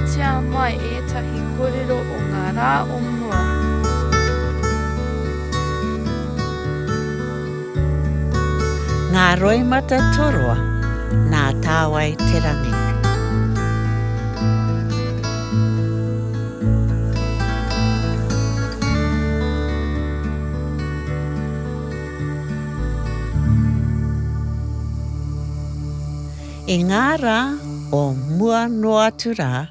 tia mai ētahi kōrero o ngā rā o mua. Ngā roimata toroa, nā tāwai te rangi. I ngā rā o mua no atu rā,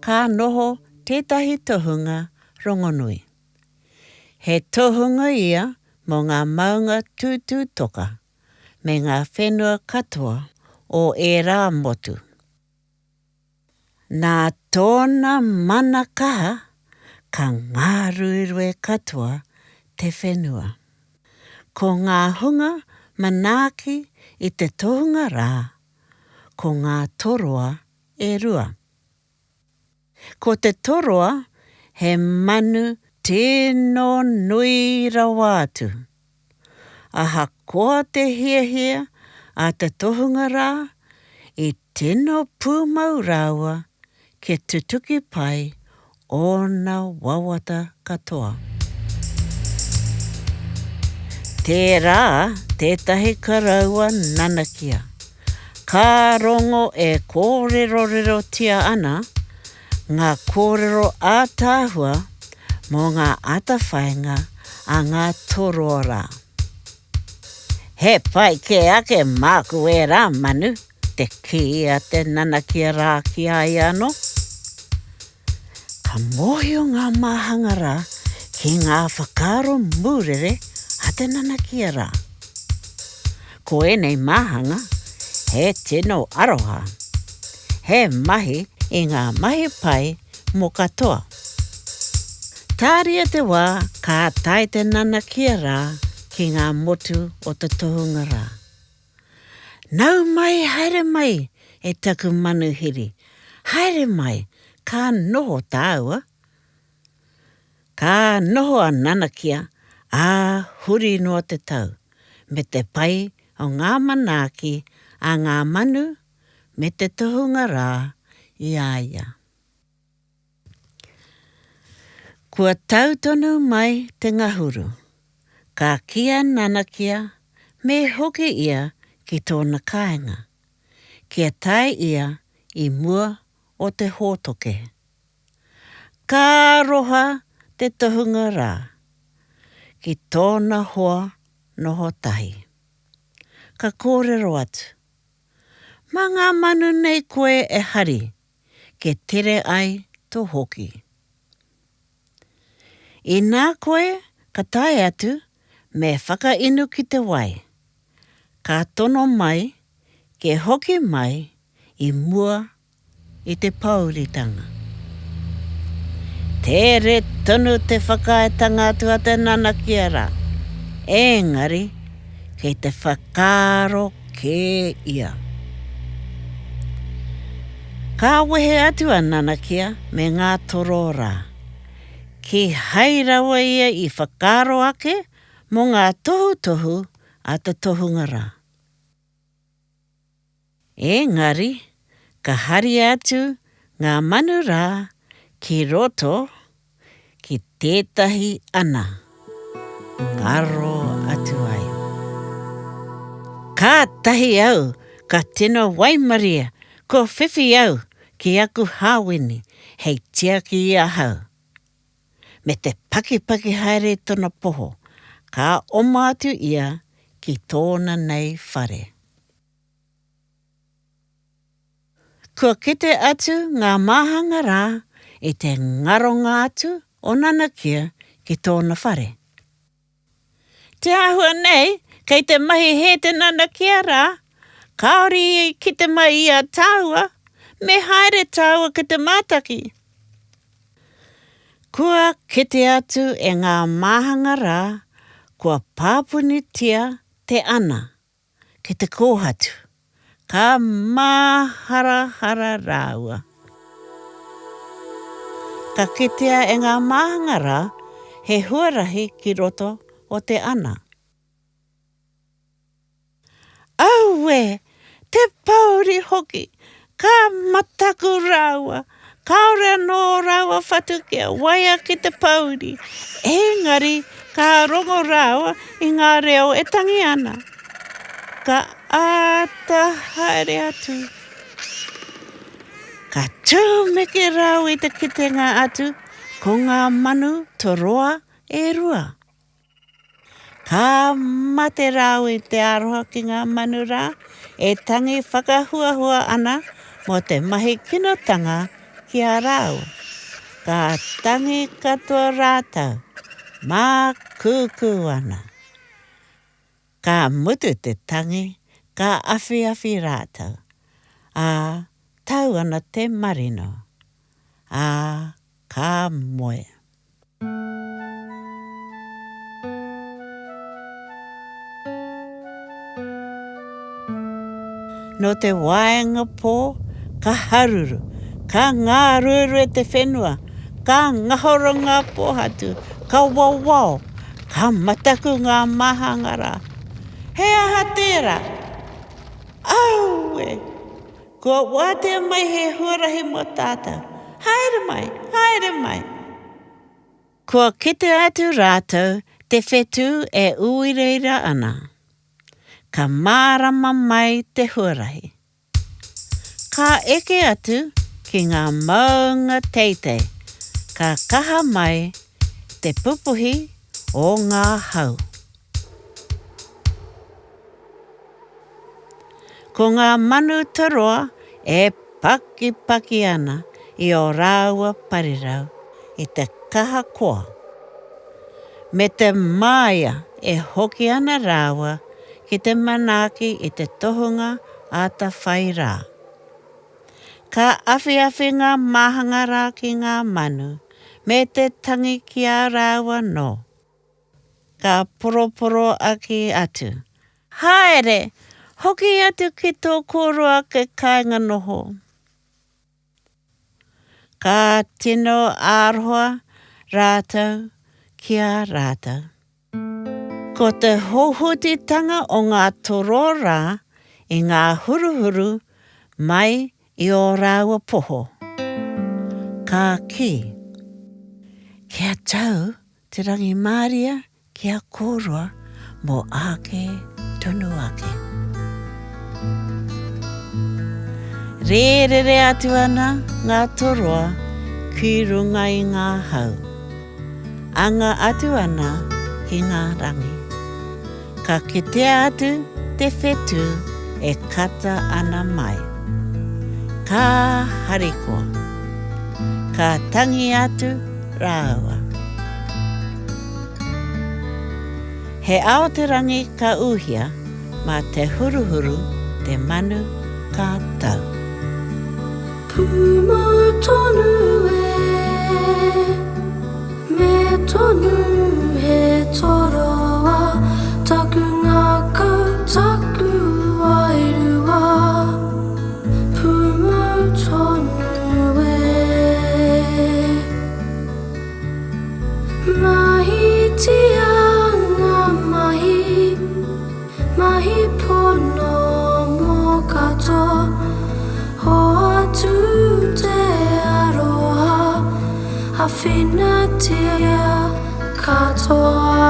ka noho tētahi tohunga rongonui. He tohunga ia mō ngā maunga tūtū toka, me ngā whenua katoa o e rā motu. Nā tōna mana kaha, ka ngā ruirue katoa te whenua. Ko ngā hunga manaaki i te tohunga rā, ko ngā toroa e rua. Ko te toroa, he manu tēno nui rawa atu. Aha koa te hiahia a te tohunga rā, i tēno pūmau rāua ke tutuki pai ōna wawata katoa. Tērā, tētahi karaua nanakia. Ka rongo e kōrero tia ana, ngā kōrero ātāhua mō ngā atawhainga a ngā toroa rā. He pai ke ake māku e rā manu, te ki a te nanakia rā ki ai anō. Ka mōhio ngā mahanga rā ki ngā whakaro mūrere a te nanakia rā. Ko enei mahanga, he tino aroha. He mahi i ngā mahi pai mō katoa. Tāria te wā ka tai te nanakia rā ki ngā motu o te tohunga rā. Nau mai, haere mai e taku manuhiri. Haere mai, ka noho tāua. Ka noho a nanakia a huri noa te tau, me te pai o ngā manaaki a ngā manu me te tohunga rā i aia. Kua tautonu mai te ngahuru, ka kia nanakia me hoki ia ki tōna kāinga. Kia tai ia i mua o te hōtoke. Ka roha te tohunga rā, ki tōna hoa noho tahi. Ka kōrero atu. Mā ngā manu nei koe e hari, ke tere ai tō hoki. I nā koe, ka tae atu, me whakainu ki te wai. Ka tono mai, ke hoki mai, i mua i te pauritanga. Tere tonu te whakaetanga atua te nanakia rā. Engari, kei te whakaro ke ia. Ka wehe atu a nanakia me ngā toro rā. Ki hairawa ia i whakaro ake mō ngā tohu a te tohunga rā. Engari, ka hari atu ngā manu rā ki roto ki tētahi ana. Karo atu ai. Ka tahi au, ka tino waimaria, ko whiwhi au ki aku hāwini, hei tiaki ia hau. Me te paki haere tona poho, ka oma atu ia ki tōna nei whare. Kua kite atu ngā mahanga rā i te ngaronga atu o nanakia ki tōna whare. Te ahua nei, kei te mahi he te nanakia rā, kaori ki te mai ia tāua, me haere tāua ki te mātaki. Kua kite atu e ngā mahanga rā, kua pāpunitia te ana, ki te kōhatu, ka māharahara rāua. Ka kitea e ngā mahanga rā, he huarahi ki roto o te ana. Aue, te pauri hoki, ka mataku rāua, Kaore anō rawa whatu kia waia ki te pauri. Engari, ka rongo rawa I ngā reo e tangi ana. Ka ata haere atu. Ka tūmeke rau I te kitenga atu, ko ngā manu toroa e rua. Ka mate rau I te aroha ki ngā manu rā, e tangi whakahuahua ana mo te mahi kinotanga ki a rau. Ka tangi katoa rātau, mā kūkū ana. Ka mutu te tangi, ka awhi rātau. Tau ana te marino. Ka moe. No te waenga pō, ka haruru, ka ngā ruru e te whenua, ka ngahoro ngā pōhatu, ka wawao, ka mataku ngā mahangara. He aha tērā! Aue! Kua wātea mai he huarahi mo tātou. Haere mai! Kua kite atu rātou, te whetū e uireira ana. Ka mārama mai te huarahi. Ka eke atu ki ngā maunga teitei. Ka kaha mai te pupuhi o ngā hau. Ko ngā manu toroa e paki ana I o rāua parirau I te kaha koa. Me te māia e hoki ana rāua ki te manaki I te tohunga a ta whai rā. Ka awhi ngā mahanga rā ki ngā manu me te tangi ki a rāua no. Ka poroporo aki atu. Haere! Hoki atu ki tō kōrua ke kāinga noho. Ka tino āroha rātau ki a rātau. Ko te hohutitanga o ngā toro rā I ngā huruhuru mai I o rāua poho. Ka ki. Kia tau te rangi māria kia kōrua mo ake tonu ake. Rērere atu ana ngā toroa ki runga I ngā hau. Anga atu ana ki ngā rangi. Ka kitea atu te whetū e kata ana mai. Ka harikoa. Ka tangi atu rāua. He aoterangi ka uhia ma te huruhuru te manu ka tau. Puma tonu me tonu he toroa taku ngā kautaku wairua. Puma tonu mahi tia ngā mahi pono mo katoa. Ho atu te aroha, a whina tia katoa.